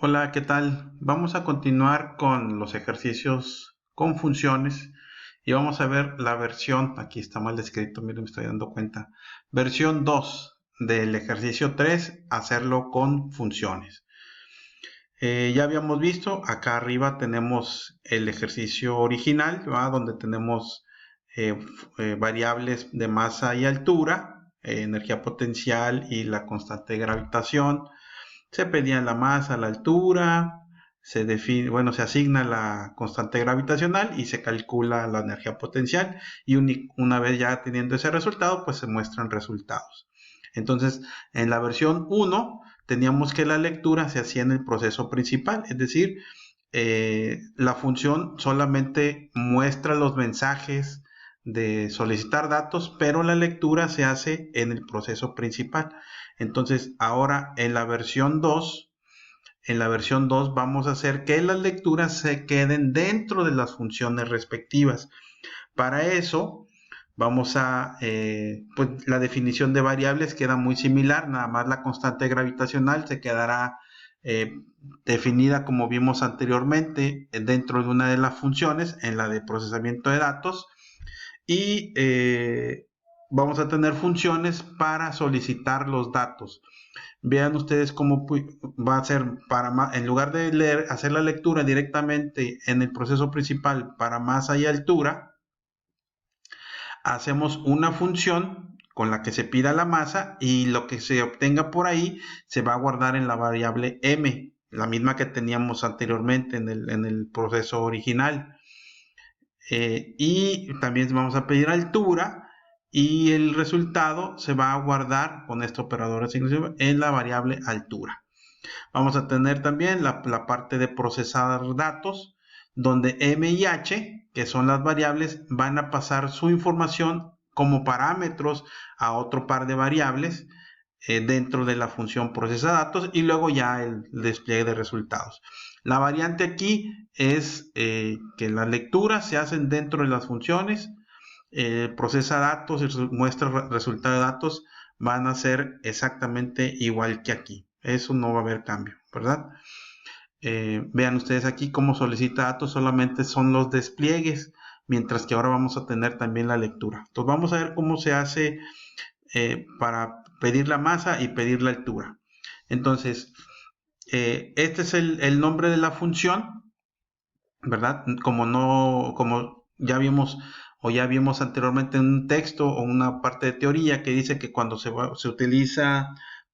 Hola, ¿qué tal? Vamos a continuar con los ejercicios con funciones y vamos a ver la versión, aquí está mal escrito, miren, me estoy dando cuenta, versión 2 del ejercicio 3, hacerlo con funciones. Ya habíamos visto, acá arriba tenemos el ejercicio original, ¿va? Donde tenemos variables de masa y altura, energía potencial y la constante de gravitación. Se pedía la masa, la altura, se define, bueno, se asigna la constante gravitacional y se calcula la energía potencial y una vez ya teniendo ese resultado, pues se muestran resultados. Entonces, en la versión 1 teníamos que la lectura se hacía en el proceso principal, es decir, la función solamente muestra los mensajes de solicitar datos, pero la lectura se hace en el proceso principal. Entonces, ahora en la versión 2 vamos a hacer que las lecturas se queden dentro de las funciones respectivas. Para eso, pues la definición de variables queda muy similar, nada más la constante gravitacional se quedará eh, definida como vimos anteriormente dentro de una de las funciones, en la de procesamiento de datos, y vamos a tener funciones para solicitar los datos. Vean ustedes cómo va a ser en lugar de hacer la lectura directamente en el proceso principal para masa y altura, hacemos una función con la que se pida la masa y lo que se obtenga por ahí se va a guardar en la variable m, la misma que teníamos anteriormente en el proceso original. Y también vamos a pedir altura y el resultado se va a guardar con este operador de asignación en la variable altura. Vamos a tener también la parte de procesar datos, donde m y h, que son las variables, van a pasar su información como parámetros a otro par de variables dentro de la función procesa datos y luego ya el despliegue de resultados. La variante aquí es que las lecturas se hacen dentro de las funciones, procesa datos y muestra resultado de datos van a ser exactamente igual que aquí. Eso no va a haber cambio, ¿verdad? Vean ustedes aquí cómo solicita datos, solamente son los despliegues, mientras que ahora vamos a tener también la lectura. Entonces vamos a ver cómo se hace para pedir la masa y pedir la altura. Entonces, este es el nombre de la función, ¿verdad? Como ya vimos o ya vimos anteriormente en un texto o una parte de teoría que dice que cuando se utiliza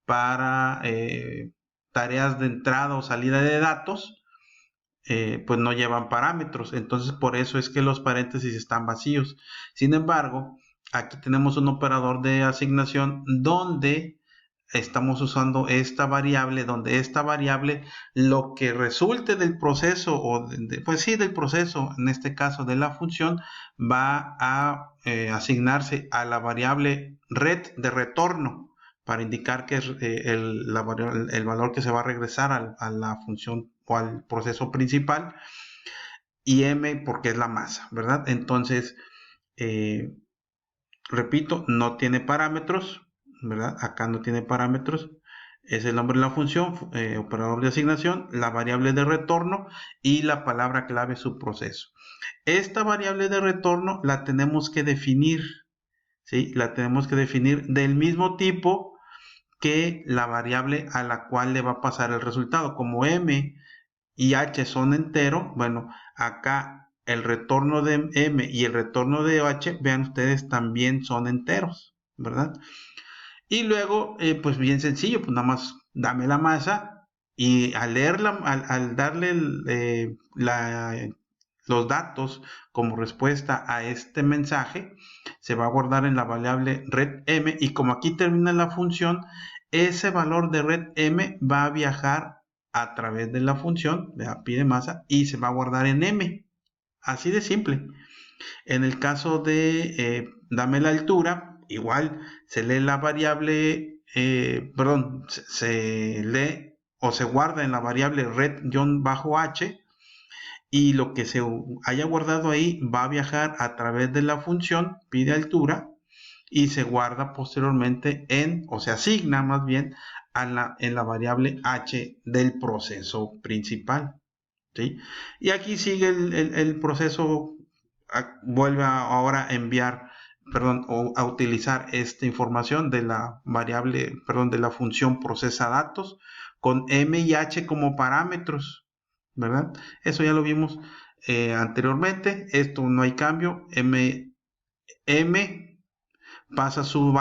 para tareas de entrada o salida de datos, pues no llevan parámetros. Entonces, por eso es que los paréntesis están vacíos. Sin embargo, aquí tenemos un operador de asignación donde estamos usando esta variable, donde esta variable, lo que resulte del proceso, pues sí, del proceso, en este caso de la función, va a asignarse a la variable red de retorno para indicar que es el valor que se va a regresar a la función o al proceso principal, y m porque es la masa, ¿verdad? Entonces, eh, repito, no tiene parámetros, ¿verdad? Acá no tiene parámetros. Es el nombre de la función, operador de asignación, la variable de retorno y la palabra clave subproceso. Esta variable de retorno la tenemos que definir, ¿sí? La tenemos que definir del mismo tipo que la variable a la cual le va a pasar el resultado. Como m y h son entero, bueno, acá el retorno de m y el retorno de h, vean ustedes, también son enteros, ¿verdad? Y luego, pues bien sencillo, pues nada más dame la masa y al leerla, al darle los datos como respuesta a este mensaje, se va a guardar en la variable red m y como aquí termina la función, ese valor de red m va a viajar a través de la función, pide masa, y se va a guardar en m. Así de simple. En el caso de dame la altura, igual se lee la variable, perdón, se lee o se guarda en la variable red-h y lo que se haya guardado ahí va a viajar a través de la función pide altura y se guarda posteriormente o se asigna más bien en la variable h del proceso principal. ¿Sí? Y aquí sigue el proceso, vuelve ahora a enviar, perdón, o a utilizar esta información de la variable, perdón, de la función procesa datos con m y h como parámetros, ¿verdad? Eso ya lo vimos anteriormente. Esto no hay cambio. M pasa su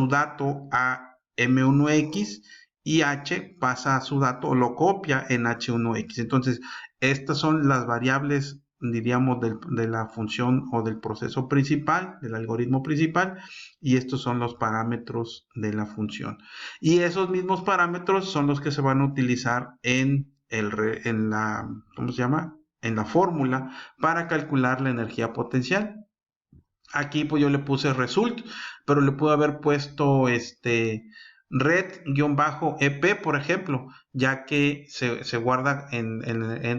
dato a M1X y H pasa su dato o lo copia en H1X. Entonces, estas son las variables, diríamos, de la función o del proceso principal, del algoritmo principal, y estos son los parámetros de la función. Y esos mismos parámetros son los que se van a utilizar en la, ¿cómo se llama? En la fórmula para calcular la energía potencial. Aquí pues yo le puse result, pero le pude haber puesto red-ep, por ejemplo, ya que se guarda en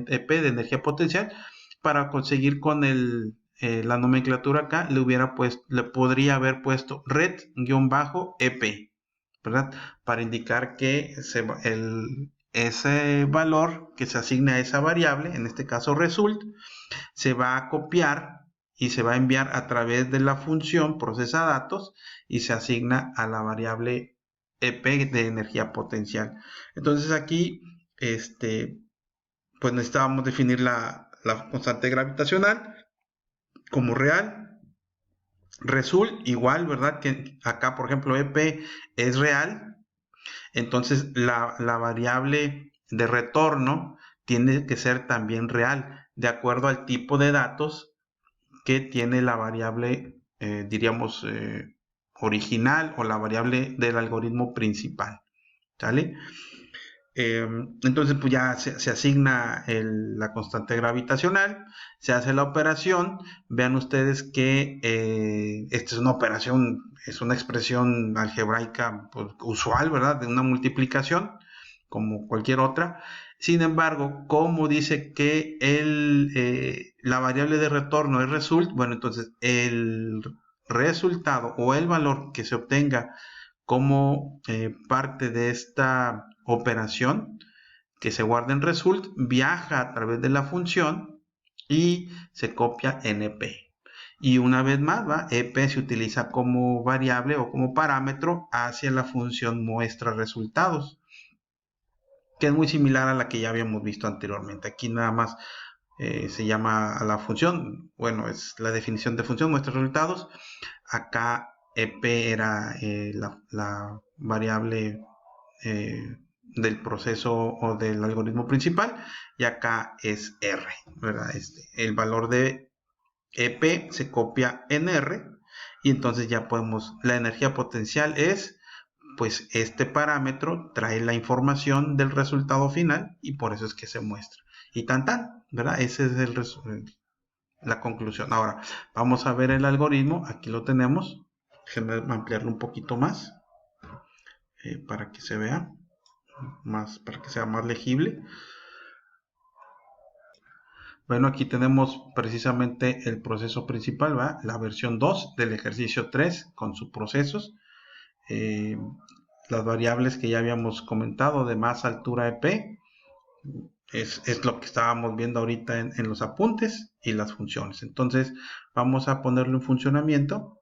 EP de energía potencial. Para conseguir con la nomenclatura acá, le podría haber puesto red-ep, ¿verdad? Para indicar que ese valor que se asigna a esa variable, en este caso result, se va a copiar y se va a enviar a través de la función procesa datos y se asigna a la variable EP de energía potencial. Entonces aquí, pues necesitábamos definir la constante gravitacional como real. Result igual, ¿verdad? Que acá, por ejemplo, EP es real. Entonces la variable de retorno tiene que ser también real, de acuerdo al tipo de datos que tiene la variable, diríamos, original o la variable del algoritmo principal. ¿Sale? Entonces, pues ya se asigna la constante gravitacional, se hace la operación. Vean ustedes que esta es una operación, es una expresión algebraica pues, usual, ¿verdad? De una multiplicación, como cualquier otra. Sin embargo, como dice que la variable de retorno es result, bueno, entonces el resultado o el valor que se obtenga como parte de esta operación que se guarda en result viaja a través de la función y se copia en EP. Y una vez más, EP se utiliza como variable o como parámetro hacia la función muestra resultados, que es muy similar a la que ya habíamos visto anteriormente. Aquí nada más se llama a la función, bueno, es la definición de función muestra resultados. Acá EP era la variable del proceso o del algoritmo principal y acá es R, ¿verdad? El valor de EP se copia en R y entonces ya podemos, la energía potencial es, pues este parámetro trae la información del resultado final y por eso es que se muestra. Y tan, ¿verdad? Ese es la conclusión. Ahora, vamos a ver el algoritmo. Aquí lo tenemos. Déjenme ampliarlo un poquito más para que se vea más, para que sea más legible. Bueno, aquí tenemos precisamente el proceso principal, ¿va? La versión 2 del ejercicio 3 con sus procesos. Las variables que ya habíamos comentado de masa, altura, EP. Es lo que estábamos viendo ahorita en los apuntes y las funciones. Entonces vamos a ponerlo en funcionamiento.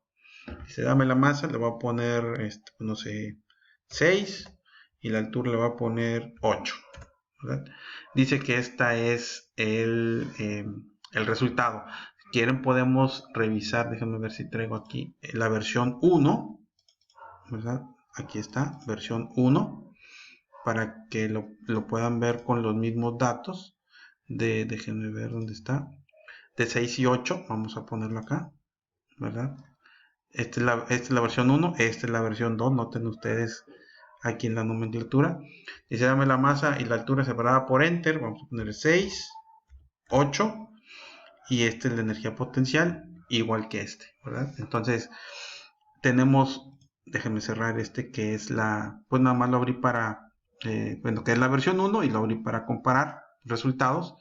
Dice, dame la masa, le voy a poner, no sé, 6 y la altura le voy a poner 8. ¿Verdad? Dice que esta es el resultado. Si quieren podemos revisar, déjenme ver si traigo aquí la versión 1, ¿verdad? Aquí está, versión 1, para que lo puedan ver con los mismos datos. Déjenme ver dónde está. De 6 y 8, vamos a ponerlo acá, ¿verdad? Esta es la versión 1, esta es la versión 2, noten ustedes aquí en la nomenclatura. Dice dame la masa y la altura separada por enter, vamos a poner 6, 8 y esta es la energía potencial igual que ¿verdad? Entonces tenemos, déjenme cerrar que es pues nada más lo abrí para, bueno, que es la versión 1 y lo abrí para comparar resultados.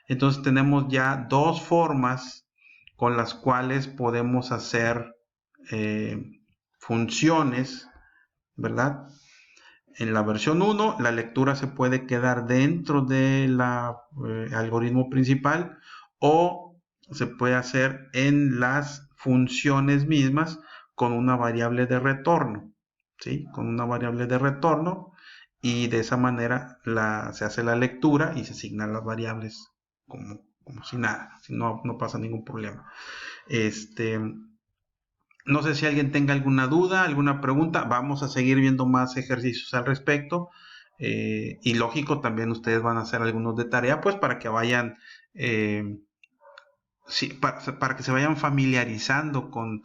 Entonces tenemos ya dos formas con las cuales podemos hacer funciones, ¿verdad? En la versión 1, la lectura se puede quedar dentro del algoritmo principal o se puede hacer en las funciones mismas con una variable de retorno, ¿sí? Con una variable de retorno, y de esa manera se hace la lectura y se asignan las variables como si nada, si no pasa ningún problema. No sé si alguien tenga alguna duda, alguna pregunta. Vamos a seguir viendo más ejercicios al respecto. Y lógico, también ustedes van a hacer algunos de tarea, pues para que vayan, eh, sí, para que se vayan familiarizando con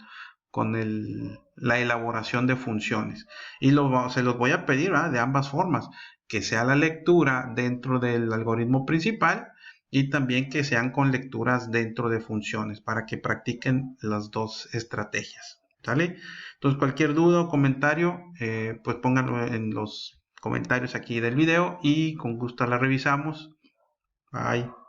la elaboración de funciones. Y se los voy a pedir, ¿verdad?, de ambas formas, que sea la lectura dentro del algoritmo principal y también que sean con lecturas dentro de funciones para que practiquen las dos estrategias. ¿Sale? Entonces, cualquier duda o comentario, pues pónganlo en los comentarios aquí del video y con gusto la revisamos. Bye.